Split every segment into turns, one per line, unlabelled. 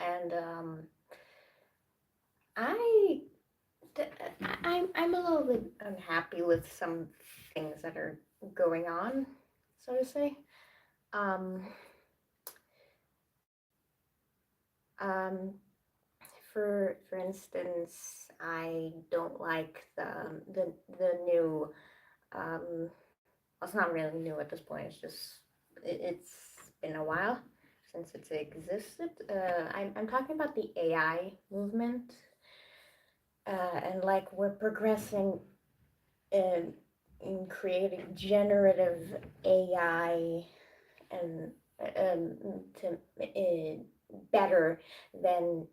and I I'm a little bit unhappy with some things that are going on, so to say. Um, um, for instance, I don't like the new. Um, well, it's not really new at this point. It's just it's been a while since it's existed. I'm talking about the AI movement, and like we're progressing in creating generative AI and to better than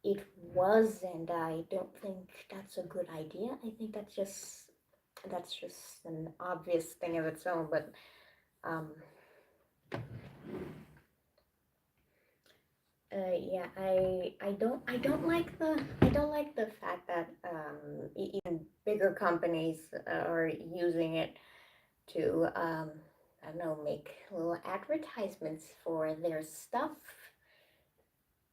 it was, and I don't think that's a good idea. I think that's just an obvious thing of its own, but um, yeah, I don't like the fact that even bigger companies are using it to I don't know, make little advertisements for their stuff.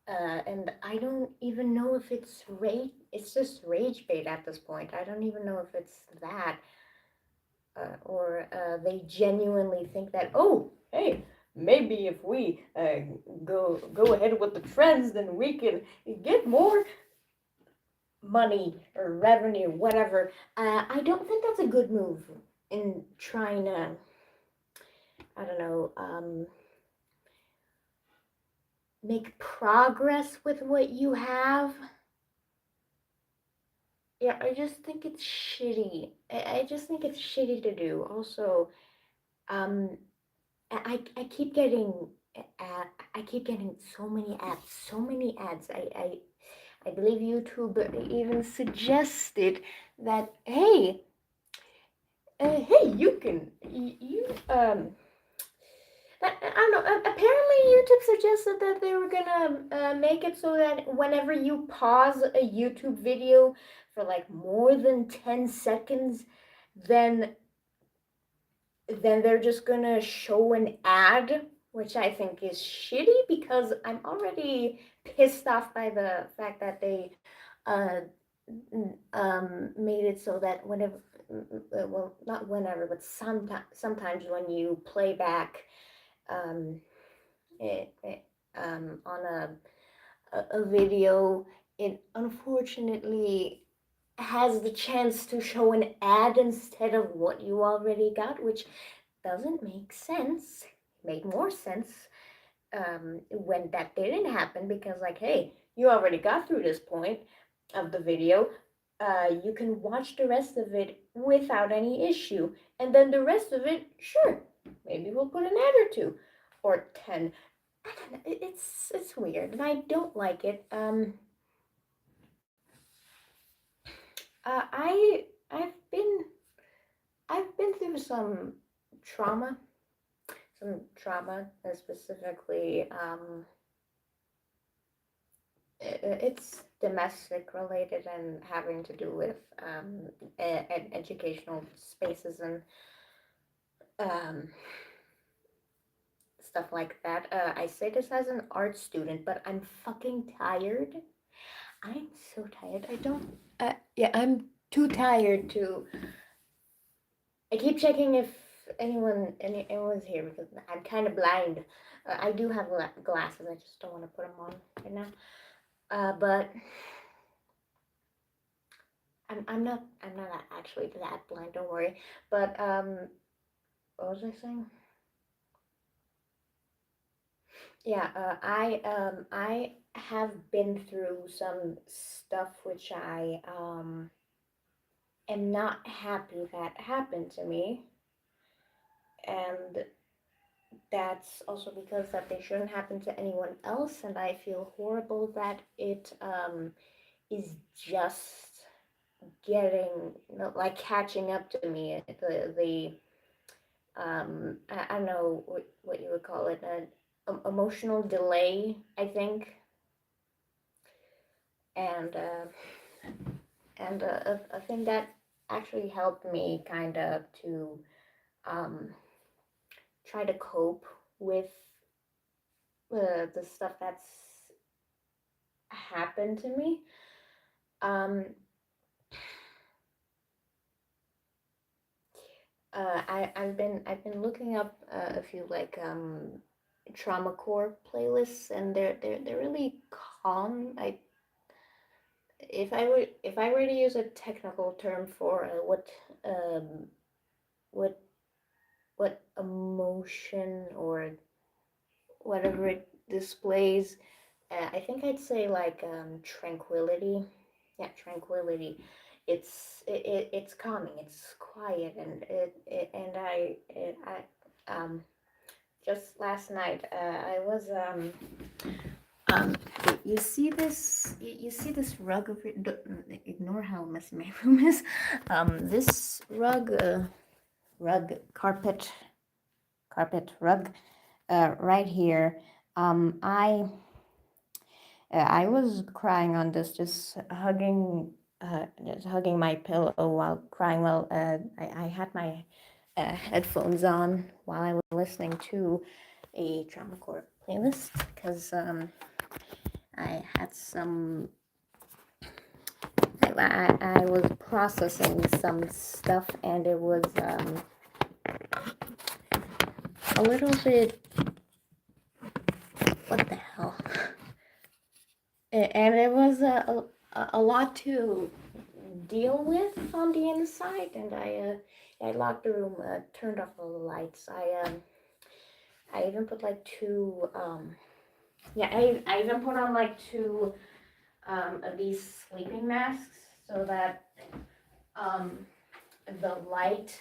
And I don't even know if it's rage. It's just rage bait at this point. I don't even know if it's that, or they genuinely think that. Oh, hey, maybe if we go ahead with the trends, then we can get more money or revenue, whatever. I don't think that's a good move in trying to. I don't know. Make progress with what you have. Yeah, I just think it's shitty. I just think it's shitty to do. Also, um, I keep getting I keep getting so many ads, so many ads. I believe YouTube even suggested that hey, you can you I don't know. Apparently, YouTube suggested that they were gonna make it so that whenever you pause a YouTube video for like more than 10 seconds, then they're just gonna show an ad, which I think is shitty because I'm already pissed off by the fact that they uh, made it so that whenever, well, not whenever, but sometimes when you play back um, it, on a video, it unfortunately has the chance to show an ad instead of what you already got, which doesn't make sense. Made more sense when that didn't happen because, like, hey, you already got through this point of the video. You can watch the rest of it without any issue, and then the rest of it, sure, maybe we'll put an ad or two or 10. I don't know. It's weird, and I don't like it. I've been through some trauma, specifically. It's domestic related and having to do with educational spaces and um, stuff like that. I say this as an art student, but I'm fucking tired. I'm so tired. I don't. Yeah, I'm too tired to. I keep checking if anyone's here because I'm kind of blind. I do have glasses. I just don't want to put them on right now. But I'm not actually that blind. Don't worry. But what was I saying? Yeah. I have been through some stuff which I am not happy that happened to me, and that's also because that they shouldn't happen to anyone else, and I feel horrible that it is just getting, like, catching up to me. The I don't know what you would call it, an emotional delay, I think, and a thing that actually helped me kind of to um, try to cope with the stuff that's happened to me. Um, I've been looking up a few like trauma core playlists, and they're really calm. If I were to use a technical term for um what what emotion or whatever it displays, I think I'd say like tranquility. Yeah, tranquility. It's calming. It's quiet, and it and I just last night I was um you see this rug over. Ignore how messy my room is. This rug carpet rug right here. I was crying on this, just hugging my pillow while crying. While I had my headphones on while I was listening to a drama core playlist, because I had some. I was processing some stuff, and it was a little bit. What the hell? And it was a lot to deal with on the inside, and I locked the room, turned off all the lights. I even put like two yeah, I even put on like two of these sleeping masks, so that um the light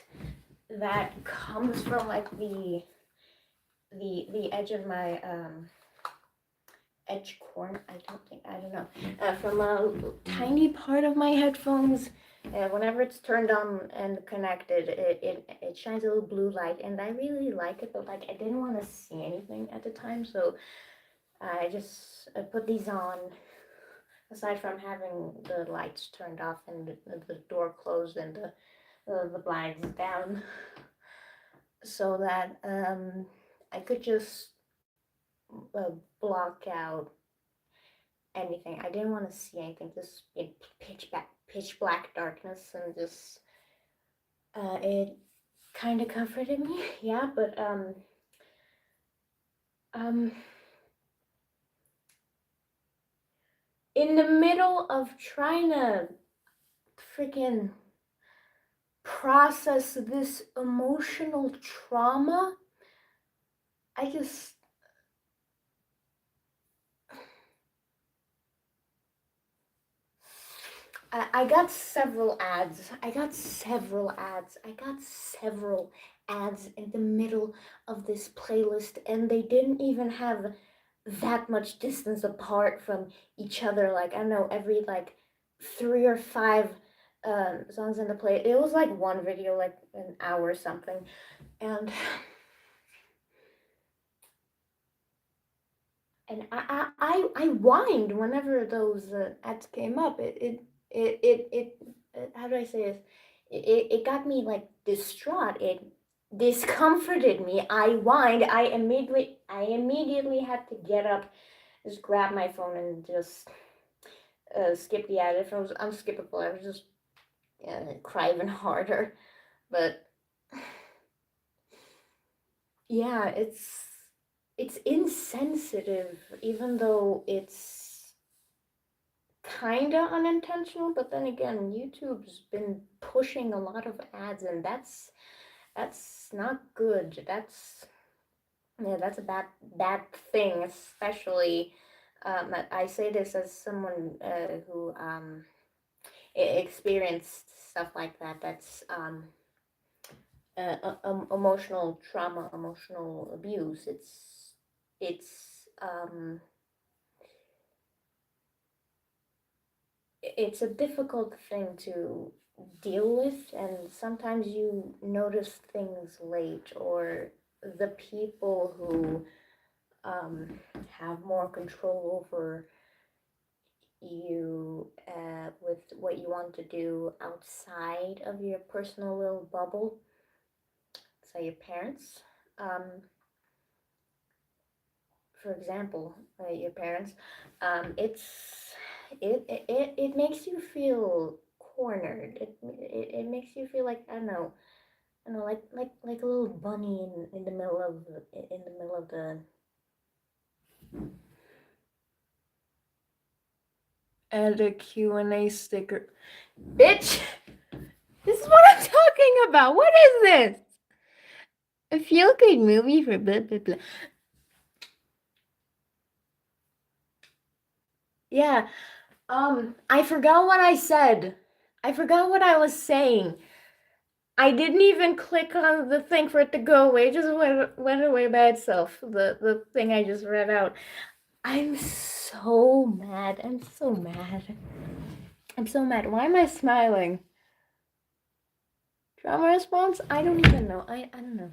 that comes from like the edge of my edge corner. I don't know, from a tiny part of my headphones. Whenever it's turned on and connected, it shines a little blue light, and I really like it. But like, I didn't want to see anything at the time, so I just put these on. Aside from having the lights turned off and the door closed and the blinds down, so that I could just block out anything. I didn't want to see anything, just in pitch black darkness, and just it kind of comforted me. Yeah, but um, in the middle of trying to freaking process this emotional trauma, I just I got several ads. I got several ads. I got several ads in the middle of this playlist, and they didn't even have that much distance apart from each other. Like, I don't know, every like 3 or 5 songs in the play. It was like one video, like an hour or something, and I whined whenever those ads came up. How do I say this? It got me like distraught. It discomforted me. I whined. I immediately had to get up, just grab my phone, and just skip the ad. If it was unskippable, I would just cry even harder. But yeah, it's insensitive, even though it's kind of unintentional. But then again, YouTube's been pushing a lot of ads, and that's not good. That's a bad thing, especially I say this as someone who experienced stuff like that. That's emotional trauma, emotional abuse. It's a difficult thing to deal with, and sometimes you notice things late, or the people who have more control over you with what you want to do outside of your personal little bubble, say your parents. Um, for example, your parents, it's it makes you feel cornered. It makes you feel like, I don't know, like a little bunny in the middle of the add a Q&A sticker. Bitch! This is what I'm talking about. What is this? A feel-good movie for blah blah blah. Yeah. I forgot what I said. I forgot what I was saying. I didn't even click on the thing for it to go away. It just went away by itself. The thing I just read out. I'm so mad. I'm so mad. I'm so mad. Why am I smiling? Drama response? I don't even know. I don't know.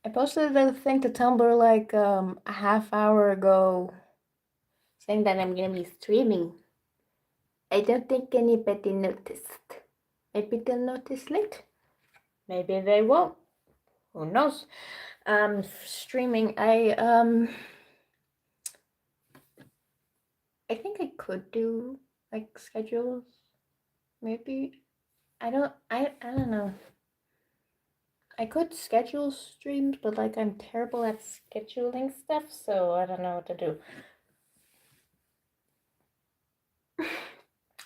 I posted the thing to Tumblr like a half hour ago saying that I'm gonna be streaming. I don't think anybody noticed. Maybe they'll notice late. Maybe they won't. Who knows? Streaming. I think I could do like schedules. Maybe. I don't know. I could schedule streams, but like I'm terrible at scheduling stuff, so I don't know what to do.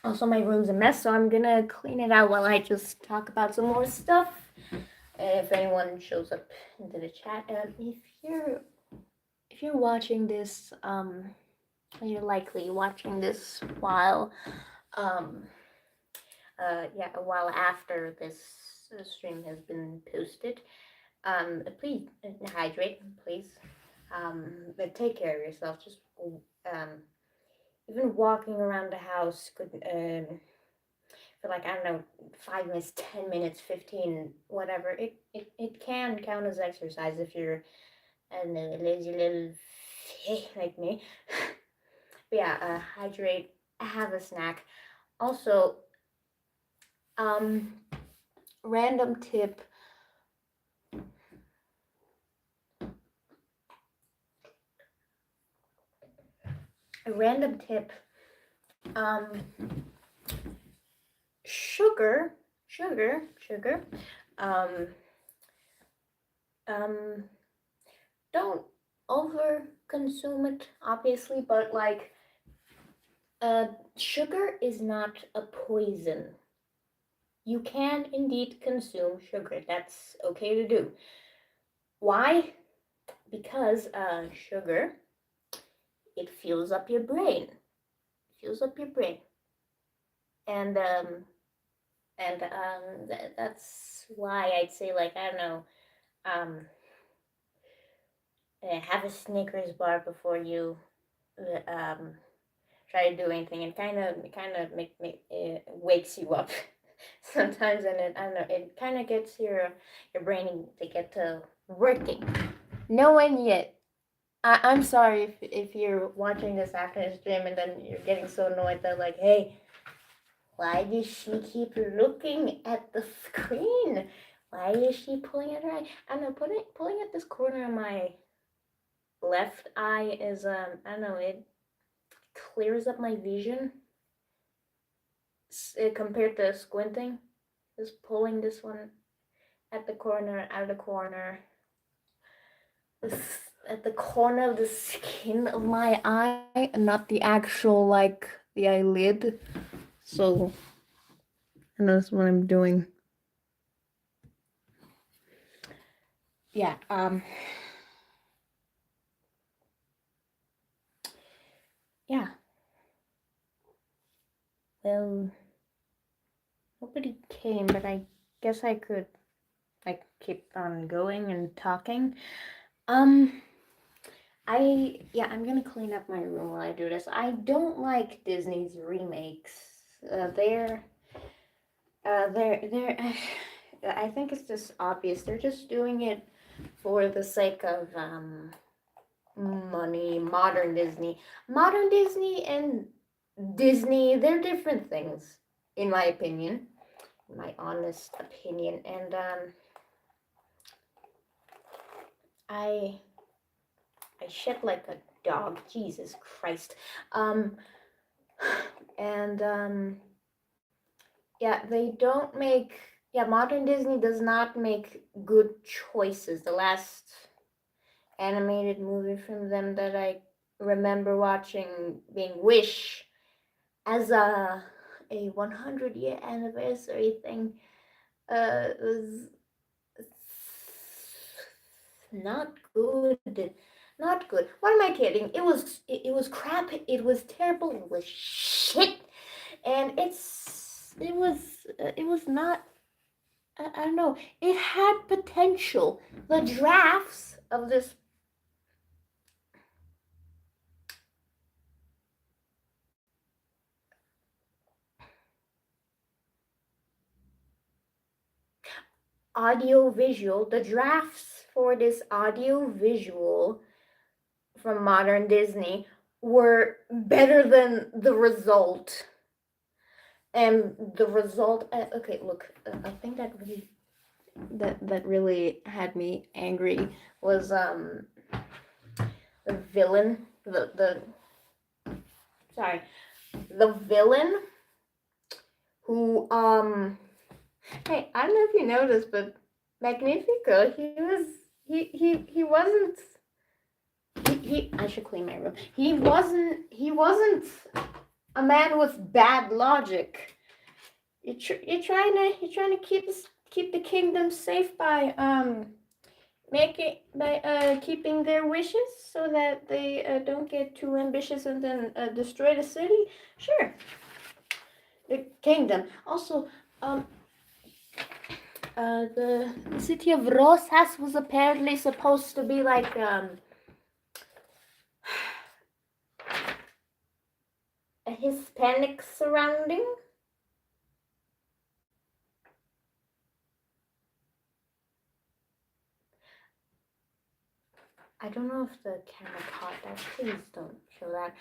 Also, my room's a mess, so I'm gonna clean it out while I just talk about some more stuff. If anyone shows up into the chat, if you're watching this, you're likely watching this while, a while after this stream has been posted. Please hydrate, please. But take care of yourself. Just even walking around the house could for like, I don't know, 5 minutes, 10 minutes, 15, whatever. It can count as exercise if you're, I don't know, a lazy little like me. But yeah, hydrate, have a snack. Also, random tip. A random tip. Sugar. Don't over consume it, obviously, but like, sugar is not a poison. You can indeed consume sugar. That's okay to do. Why? Because sugar, it fuels up your brain. And that's why I'd say, like, I don't know, have a Snickers bar before you try to do anything. It kind of wakes you up sometimes, and I don't know, it kind of gets your brain to get to working. No one yet. I'm sorry if you're watching this after the stream and then you're getting so annoyed that, like, hey, why does she keep looking at the screen? Why is she pulling at her eye? I don't know, pulling at this corner of my left eye is, I don't know, it clears up my vision compared to squinting. Just pulling this one at the corner, out of the corner, at the corner of the skin of my eye, and not the actual, like, the eyelid. So, and that's what I'm doing. Yeah, yeah. Well, nobody came, but I guess I could, like, keep on going and talking. I'm gonna clean up my room while I do this. I don't like Disney's remakes. They're I think it's just obvious. They're just doing it for the sake of money. Modern Disney and Disney, they're different things, in my opinion, my honest opinion. And I I shit like a dog. Jesus Christ. And yeah, they don't make. Yeah, modern Disney does not make good choices. The last animated movie from them that I remember watching being Wish as a 100-year anniversary thing. Was not good. Not good. What am I kidding? It was crap. It was terrible. It was shit. And it was not. I don't know. It had potential. The drafts of this the drafts for this audio visual from modern Disney were better than the result. And the result, okay, look, I think that really had me angry was the villain, sorry, the villain who hey, I don't know if you noticed, but Magnifico, he wasn't I should clean my room. He wasn't a man with bad logic. You're trying to keep the kingdom safe by keeping their wishes so that they don't get too ambitious and then destroy the city. Sure, the kingdom. Also, the city of Rosas was apparently supposed to be like a Hispanic surrounding. I don't know if the camera caught that. Please don't show that.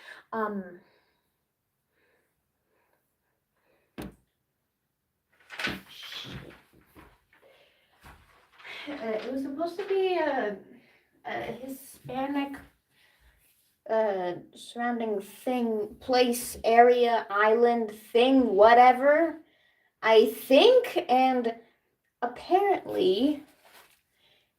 It was supposed to be a Hispanic surrounding thing, place, area, island, thing, whatever, I think, and apparently,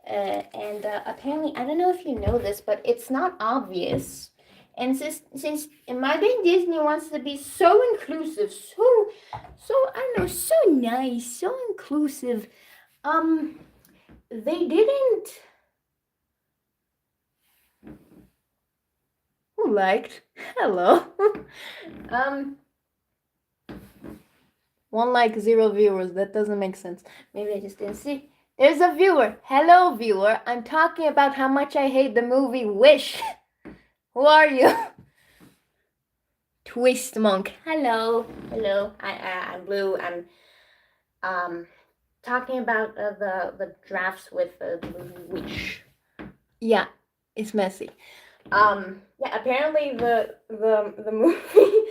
apparently, I don't know if you know this, but it's not obvious. And since modern Disney wants to be so inclusive, so I don't know, so nice, so inclusive, they didn't. Who liked? Hello. One like, 0 viewers. That doesn't make sense. Maybe I just didn't see. There's a viewer. Hello, viewer. I'm talking about how much I hate the movie Wish. Who are you? Twist Monk. Hello. I'm Blue. I'm talking about the drafts with the movie Wish. Yeah, it's messy. Yeah, apparently the movie,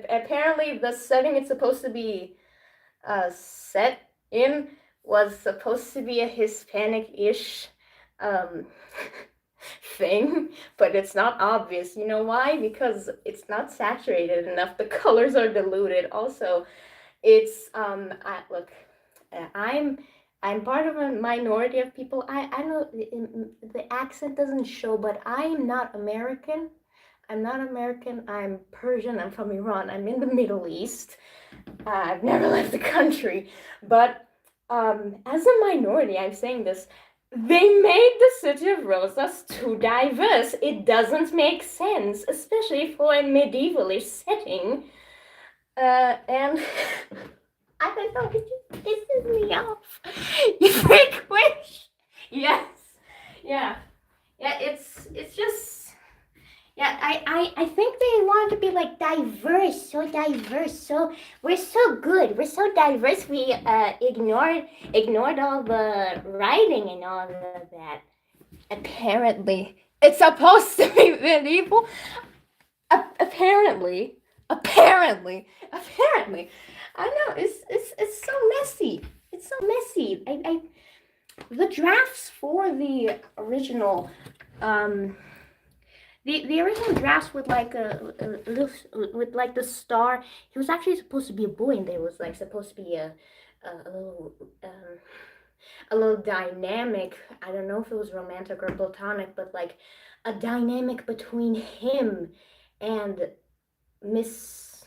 apparently the setting it's supposed to be set in was supposed to be a Hispanic-ish thing, but it's not obvious. You know why? Because it's not saturated enough. The colors are diluted. Also, it's look, I'm part of a minority of people. I know the accent doesn't show, but I'm not American. I'm Persian. I'm from Iran. I'm in the Middle East. I've never left the country. But as a minority, I'm saying this, they made the city of Rosas too diverse. It doesn't make sense, especially for a medievalish setting. And I don't know, it just pisses me off. You freak Wish. Yes. Yeah. It's just. Yeah, I think they wanted to be like diverse, so we're so good, we're so diverse. We ignored all the writing and all of that. Apparently, it's supposed to be medieval. Apparently. I know it's so messy. It's so messy. The drafts for the original The original draft with like a little with like the star. He was actually supposed to be a boy, and there was like supposed to be a little a little dynamic. I don't know if it was romantic or platonic, but like a dynamic between him and Miss,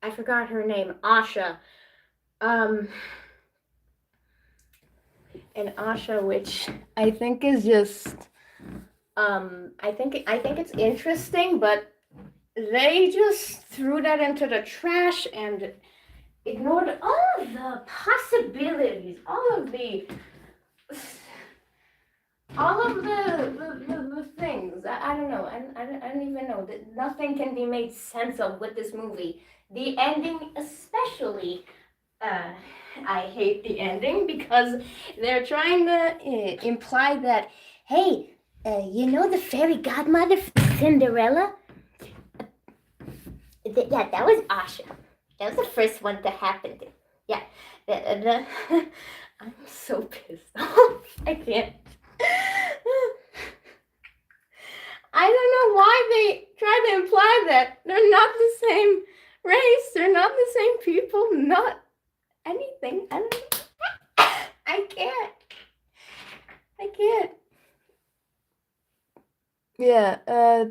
I forgot her name, Asha. Um, and Asha, which I think is just I think it's interesting, but they just threw that into the trash and ignored all of the possibilities, all of the things. I don't know. I don't even know. Nothing can be made sense of with this movie. The ending, especially, uh, I hate the ending because they're trying to imply that, hey, the fairy godmother Cinderella? Yeah, that was Asha. That was the first one to happen. Yeah, I'm so pissed off. I can't. I don't know why they try to imply that they're not the same race, they're not the same people, not anything. I don't know. I can't. I can't. Yeah,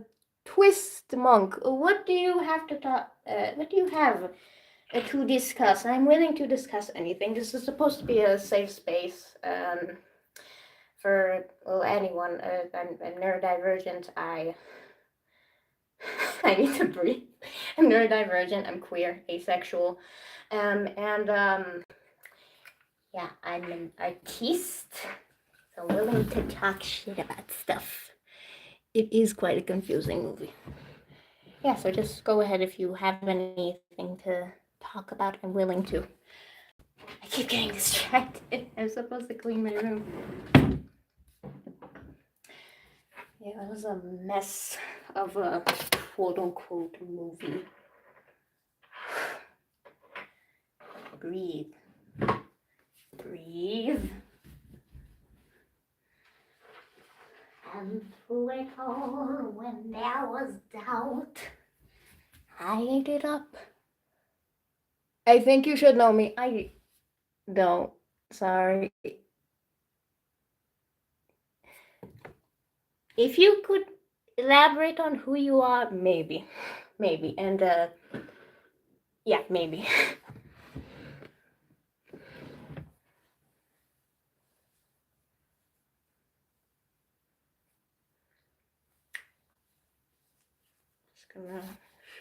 Twist Monk. What do you have to talk? What do you have to discuss? I'm willing to discuss anything. This is supposed to be a safe space. For anyone. I'm neurodivergent. I need to breathe. I'm neurodivergent. I'm queer, asexual, and yeah, I'm an artiste. So I'm willing to talk shit about stuff. It is quite a confusing movie. Yeah, so just go ahead if you have anything to talk about. I'm willing to. I keep getting distracted. I'm supposed to clean my room. Yeah, it was a mess of a quote-unquote movie. Breathe. Breathe. And through it all, when there was doubt, I ate it up. I think you should know me. I don't. Sorry. If you could elaborate on who you are, maybe. Maybe. And, yeah, maybe. Just gonna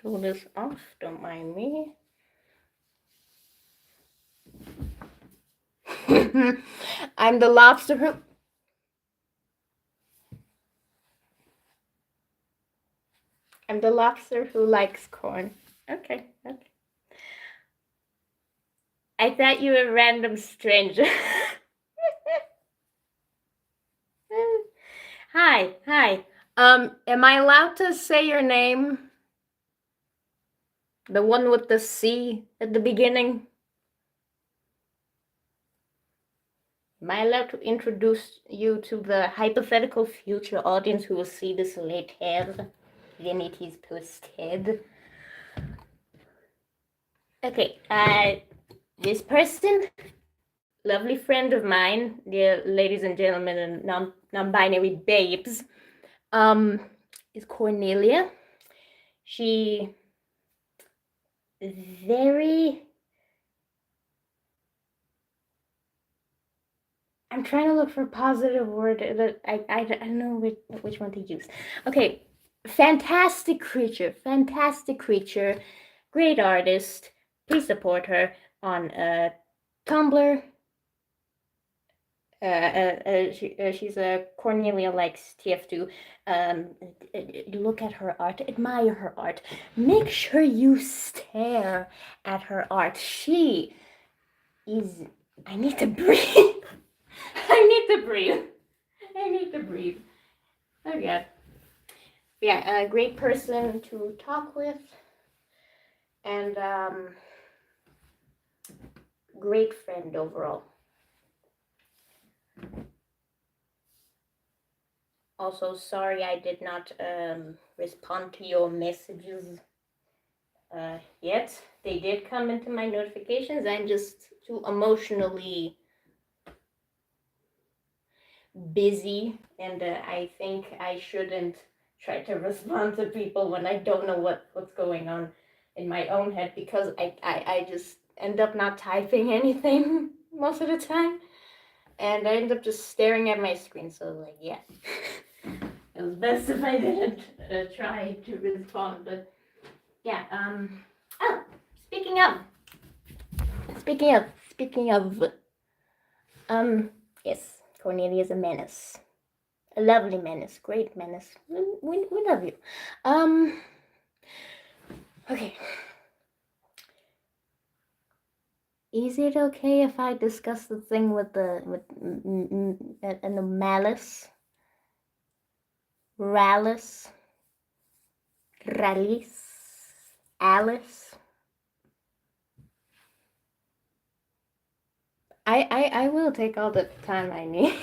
show this off. Don't mind me. I'm the lobster who... I'm the lobster who likes corn. Okay. I thought you were a random stranger. Hi. Am I allowed to say your name? The one with the C at the beginning? Am I allowed to introduce you to the hypothetical future audience who will see this later? When it is posted. Okay, this person, lovely friend of mine, dear ladies and gentlemen and non-binary babes, is Cornelia. She very... I'm trying to look for a positive word that I don't know which one to use. Okay, fantastic creature, great artist. Please support her on Tumblr. She's a Cornelia likes TF2. Look at her art, admire her art. Make sure you stare at her art. She is... I need to breathe. I need to breathe. Oh God. Yeah, a great person to talk with, and great friend overall. Also, sorry I did not respond to your messages yet. They did come into my notifications. I'm just too emotionally busy, and I think I shouldn't try to respond to people when I don't know what's going on in my own head, because I just end up not typing anything most of the time, and I end up just staring at my screen. So like, yeah, it was best if I didn't try to respond. But yeah, oh, speaking of speaking of yes, Cornelia is a menace. A lovely menace, great menace. We love you. Okay. Is it okay if I discuss the thing with the malice? Rallis? Rallies? Alice? I will take all the time I need.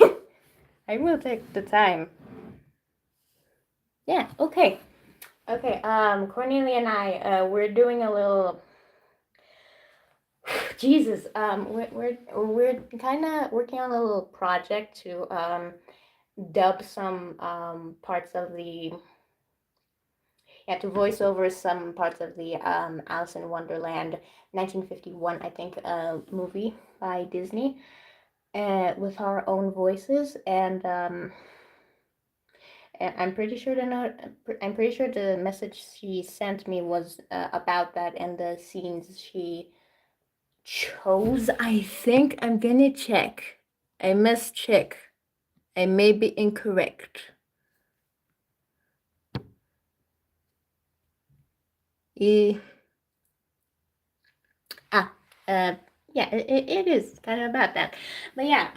I will take the time. Yeah, okay. Okay, Cornelia and I, we're doing a little Jesus, we're kind of working on a little project to dub some parts of the to voice over some parts of the Alice in Wonderland 1951, I think, movie by Disney, with our own voices, and I'm pretty sure the message she sent me was about that, and the scenes she chose. I think I'm gonna check. I must check. I may be incorrect. E- ah, yeah, it is kind of about that. But yeah,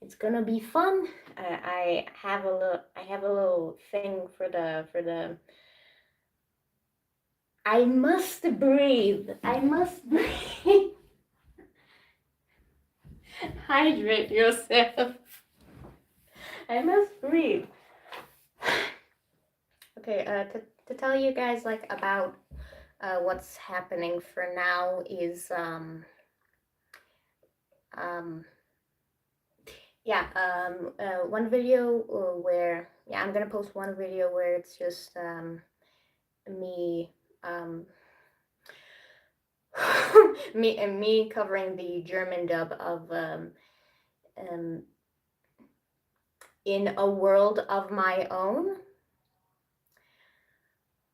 it's gonna be fun. I have a little thing for the. I must breathe. I must breathe. Hydrate yourself. I must breathe. Okay, to tell you guys like about what's happening for now is one video where I'm gonna post one video where it's just me me covering the German dub of In a World of My Own,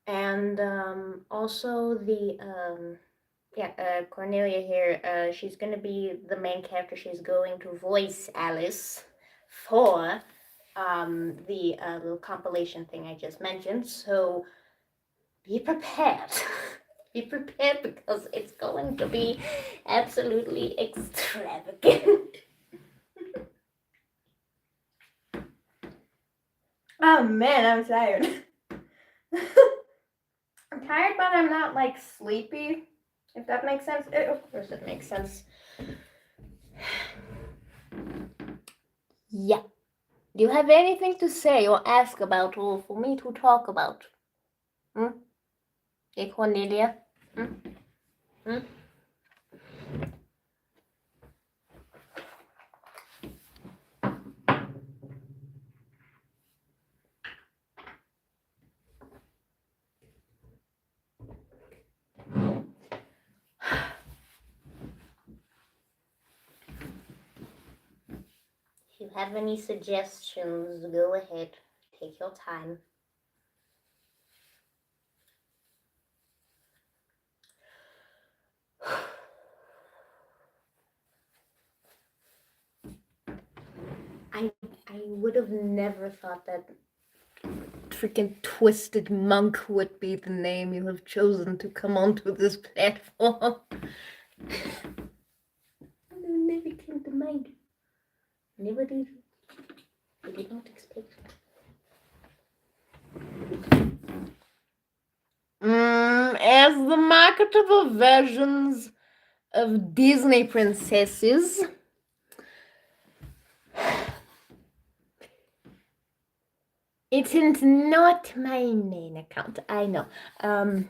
and also the Cornelia here, she's gonna be the main character. She's going to voice Alice for the little compilation thing I just mentioned. So be prepared. Be prepared, because it's going to be absolutely extravagant. Oh man, I'm tired. I'm tired, but I'm not like sleepy, if that makes sense. Of course it makes sense. Yeah. Do you have anything to say or ask about, or for me to talk about? Hey, Cornelia? If you have any suggestions, go ahead. Take your time. I would have never thought that freaking Twisted Monk would be the name you have chosen to come onto this platform. Never came to mind. Never did. I did not expect. As the marketable versions of Disney princesses, It's not my main account. I know. The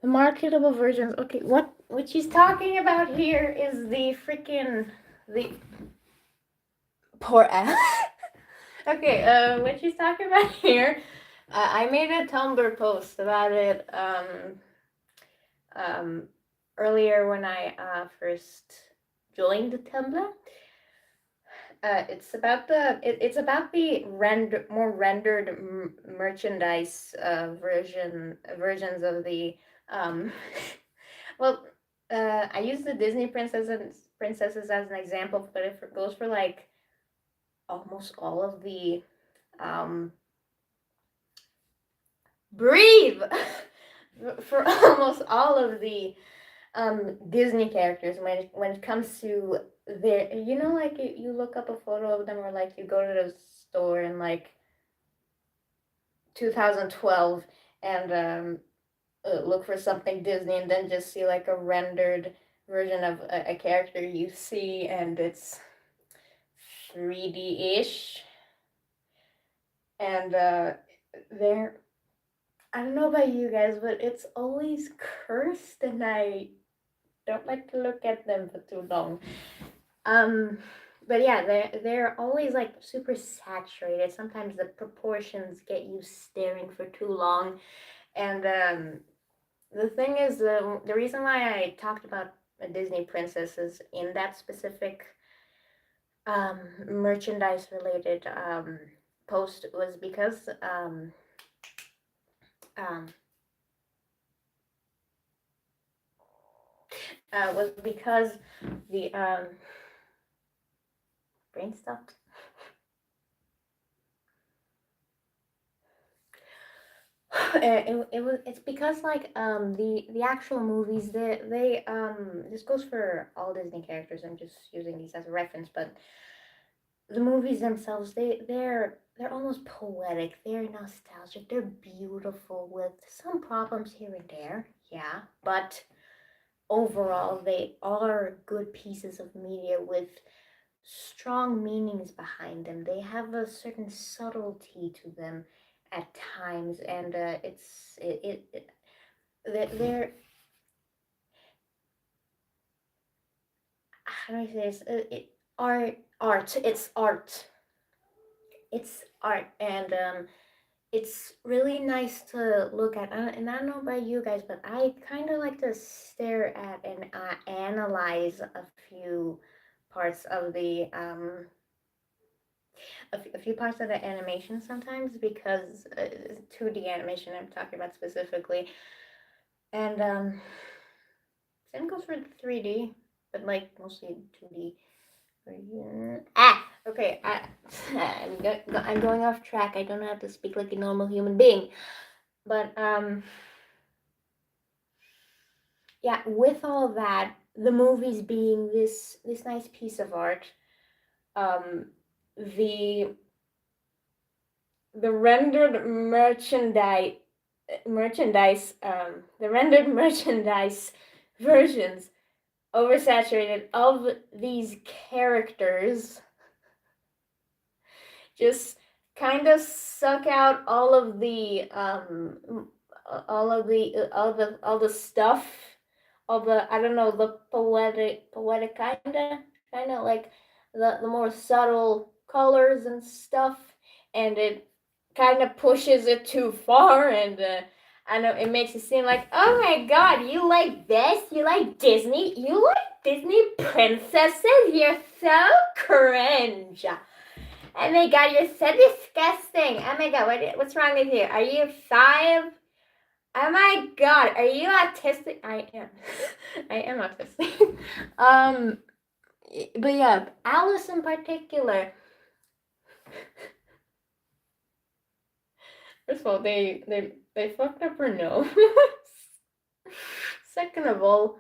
marketable versions. Okay, what she's talking about here is the poor ass. Okay, what she's talking about here. I made a Tumblr post about it earlier when I first joined Tumblr. It's about the more rendered merchandise versions of the um, well, I use the Disney princesses as an example, but it goes for like almost all of the um, breathe for almost all of the Disney characters when it comes to their, like you look up a photo of them, or like you go to the store in like 2012 and look for something Disney, and then just see like a rendered version of a character you see, and it's 3D-ish, and they're, I don't know about you guys, but it's always cursed, and I don't like to look at them for too long. But yeah, they're always like super saturated. Sometimes the proportions get you staring for too long, and the thing is, the reason why I talked about Disney princesses in that specific merchandise related post was because um, the brain stopped. It's because like the actual movies, they this goes for all Disney characters. I'm just using these as a reference, but the movies themselves, they're almost poetic. They're nostalgic. They're beautiful with some problems here and there, yeah, but overall they are good pieces of media with strong meanings behind them. They have a certain subtlety to them at times, and they're how do I say this? It's art. It's art, and it's really nice to look at. And I don't know about you guys, but I kind of like to stare at and analyze a few parts of the a few parts of the animation sometimes, because 2D animation I'm talking about specifically, and same goes for 3D, but like mostly 2D. Okay. I'm going off track. I don't have to speak like a normal human being, but yeah. With all that, the movies being this nice piece of art, um, the the rendered the rendered merchandise versions oversaturated of these characters just kind of suck out all the stuff, all the, I don't know, the poetic kind of like the more subtle colors and stuff, and it kind of pushes it too far, and I know it makes it seem like, oh my god, you like this, you like Disney, you like Disney princesses, you're so cringe. Oh my god, you're so disgusting. Oh my god, what's wrong with you? Are you 5? Oh my god, are you autistic? I am. I am autistic. But yeah, Alice in particular. First of all, they fucked up her nose. Second of all,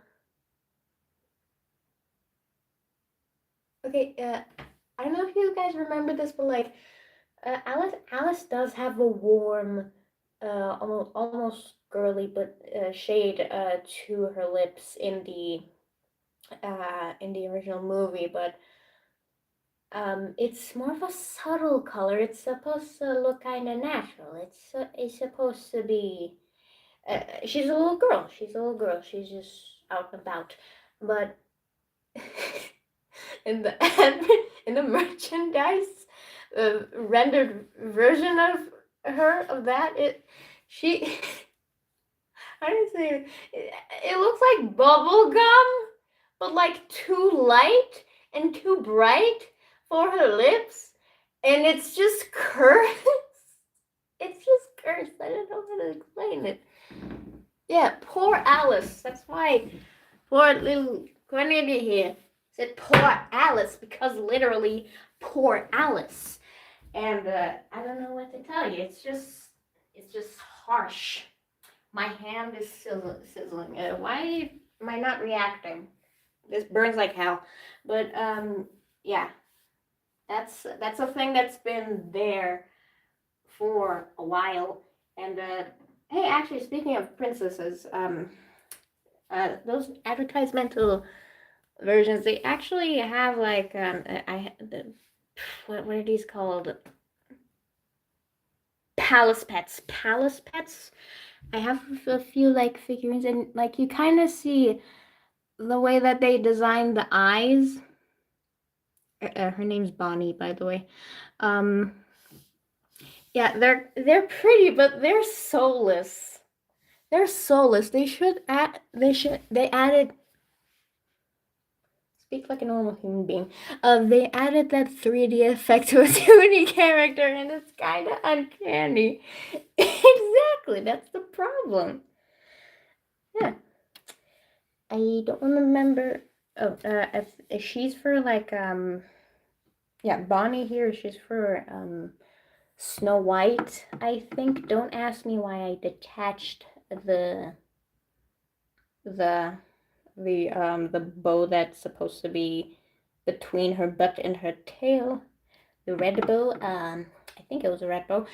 okay, I don't know if you guys remember this, but like, Alice does have a warm, almost girly, but shade to her lips in the original movie, but It's more of a subtle color. It's supposed to look kind of natural. It's supposed to be. She's a little girl. She's a little girl. She's just out and about. But in the in the merchandise, rendered version of her of that, she how do you say it? It looks like bubble gum, but like too light and too bright for her lips, and it's just cursed. It's just cursed. I don't know how to explain it. Yeah, poor Alice. That's why poor little Cornelia here said poor Alice, because literally poor Alice. And I don't know what to tell you. It's just harsh. My hand is sizzling. Why am I not reacting? This burns like hell. But yeah, that's a thing that's been there for a while. And hey, actually, speaking of princesses, those advertisemental versions, they actually have like what are these called? Palace pets. Palace pets. I have a few like figurines, and like you kind of see the way that they design the eyes. Her name's Bonnie, by the way. Yeah, they're pretty, but they're soulless. They're soulless. They added speak like a normal human being. They added that 3D effect to a 2D character, and it's kind of uncanny. Exactly, that's the problem. Yeah, I don't remember. Oh, if she's for like yeah, Bonnie here. She's for Snow White, I think. Don't ask me why I detached the the bow that's supposed to be between her butt and her tail. The red bow. I think it was a red bow.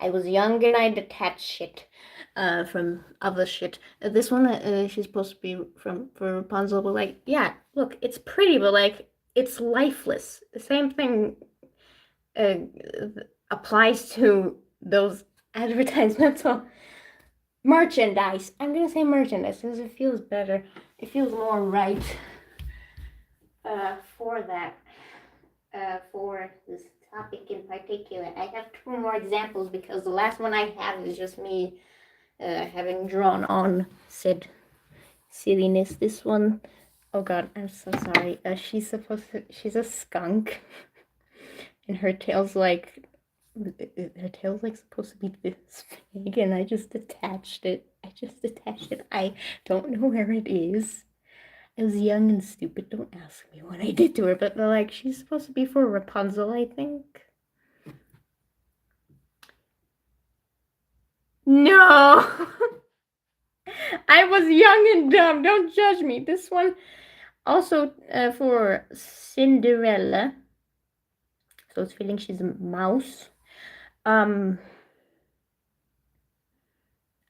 I was young and I detached shit from other shit. This one, she's supposed to be for Rapunzel, but like, yeah, look, it's pretty, but like, it's lifeless. The same thing uh, applies to those advertisemental merchandise. I'm gonna say merchandise because it feels better. It feels more right for that. For this topic in particular. I have two more examples because the last one I have is just me having drawn on said silliness. This one, oh god, I'm so sorry. She's a skunk, and her tail's like supposed to be this big, and I just attached it. I don't know where it is. I was young and stupid. Don't ask me what I did to her, but like she's supposed to be for Rapunzel, I think. No, I was young and dumb. Don't judge me. This one also for Cinderella. So it's feeling she's a mouse. Um,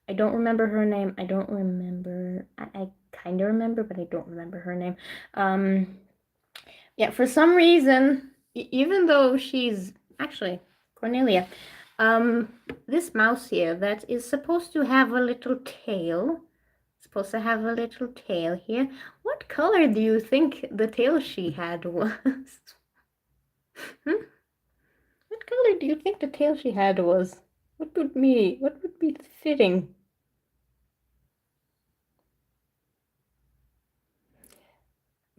I don't remember her name. I don't remember. I kind of remember, but I don't remember her name. Yeah, for some reason, even though she's actually Cornelia, this mouse here that is supposed to have a little tail, supposed to have a little tail here. What color do you think the tail she had was? Hmm? What color do you think the tail she had was? What would be fitting?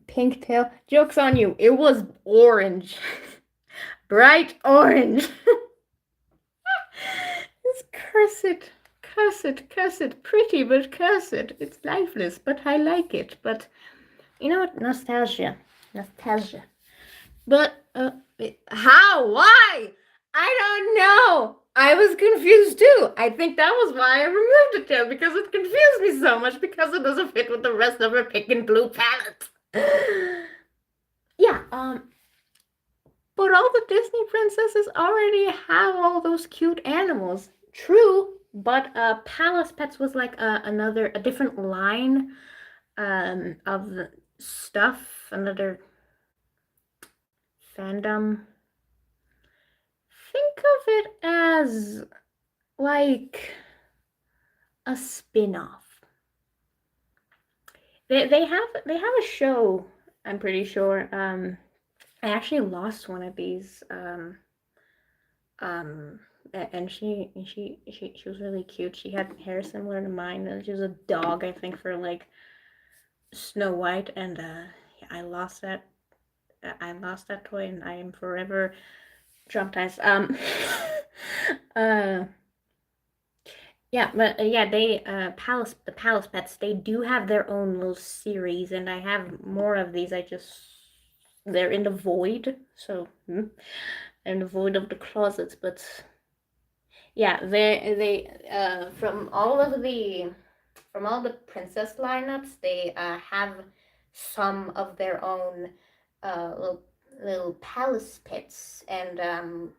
Pink tail. Joke's on you. It was orange. Bright orange. It's cursed. Pretty, but cursed. It's lifeless, but I like it. But you know what? Nostalgia. But how? Why? I don't know. I was confused too. I think that was why I removed the tail, because it confused me so much because it doesn't fit with the rest of her pink and blue palette. Yeah, but all the Disney princesses already have all those cute animals. True, but Palace Pets was like a different line of stuff, another fandom. Think of it as like a spin-off. They have a show, I'm pretty sure. I actually lost one of these. And she was really cute. She had hair similar to mine, and she was a dog, I think, for like Snow White, and yeah, I lost that. I lost that toy, and I am forever traumatized. uh, yeah, but yeah, the Palace Pets, they do have their own little series, and I have more of these. They're in the void, so they're in the void of the closets, but yeah, from all the princess lineups, they have some of their own little palace pets, and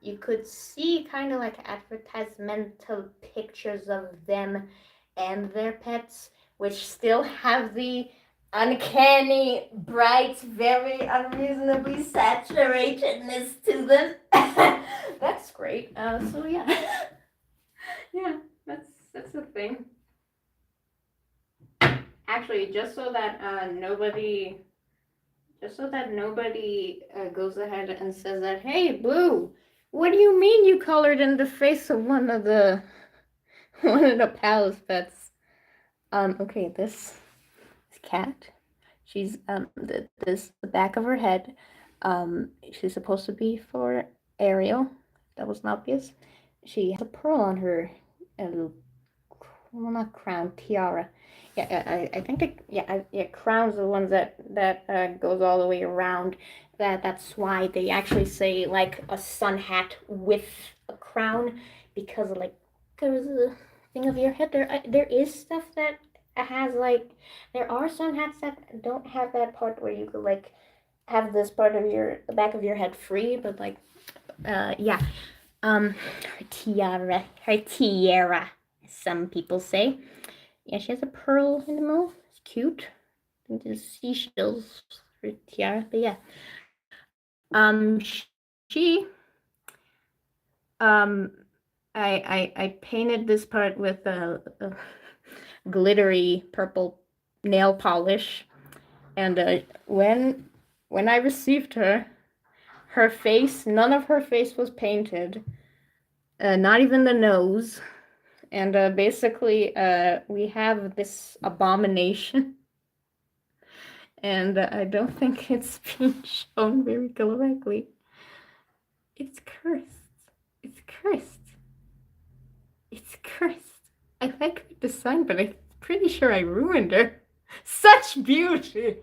you could see kind of like advertisemental pictures of them and their pets, which still have the uncanny, bright, very unreasonably saturatedness to them. That's great. So yeah. Yeah, that's the thing. Actually, just so that nobody goes ahead and says that, hey, Blue, what do you mean you colored in the face of one of the palace pets? Okay, this cat, she's the back of her head, she's supposed to be for Ariel. That was not obvious. She has a pearl on her, a little, well, not crown, tiara. Yeah, I think crowns are the ones that goes all the way around. That's why they actually say like a sun hat with a crown, because like there's a thing of your head. There is stuff that has like, there are sun hats that don't have that part where you could like have this part of the back of your head free, but like yeah, her tiara, some people say. Yeah, she has a pearl in the middle. It's cute. I think there's seashells for tiara, but yeah. She I painted this part with a glittery purple nail polish, and when I received her, her face, none of her face was painted, not even the nose. And basically, we have this abomination, and I don't think it's being shown very correctly. It's cursed. It's cursed. It's cursed. I like her design, but I'm pretty sure I ruined her. Such beauty!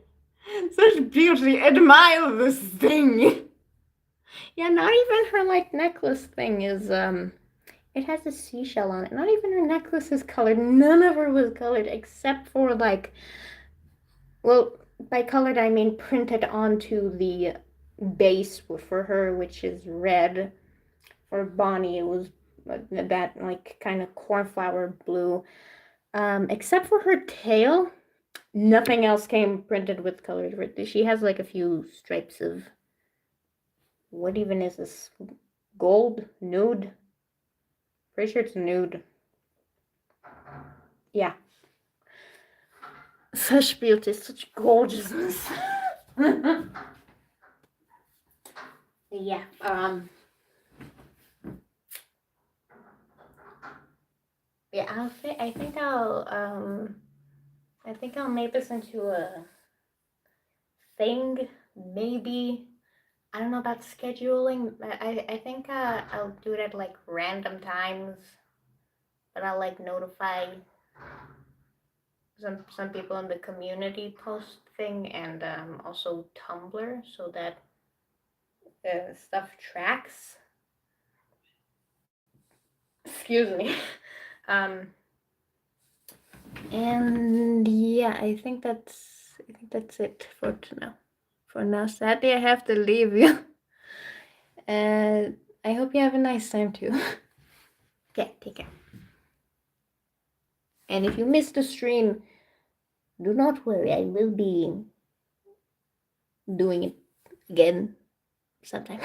Such beauty! Admire this thing! Yeah, not even her like necklace thing is it has a seashell on it. Not even her necklace is colored. None of her was colored except for like, well, by colored I mean printed onto the base for her, which is red. For Bonnie, it was that like kind of cornflower blue. Except for her tail, nothing else came printed with colored. She has like a few stripes of, what even is this? Gold? Nude? Pretty sure it's nude. Yeah. Such beauty, such gorgeousness. Yeah. Yeah. I think I'll make this into a thing. Maybe. I don't know about scheduling. I think I'll do it at like random times, but I'll like notify some people in the community post thing, and also Tumblr, so that stuff tracks. Excuse me. um, and yeah, I think that's it for now. For now, sadly, I have to leave you. And I hope you have a nice time too. Yeah, take care. And if you missed the stream, do not worry, I will be doing it again sometimes.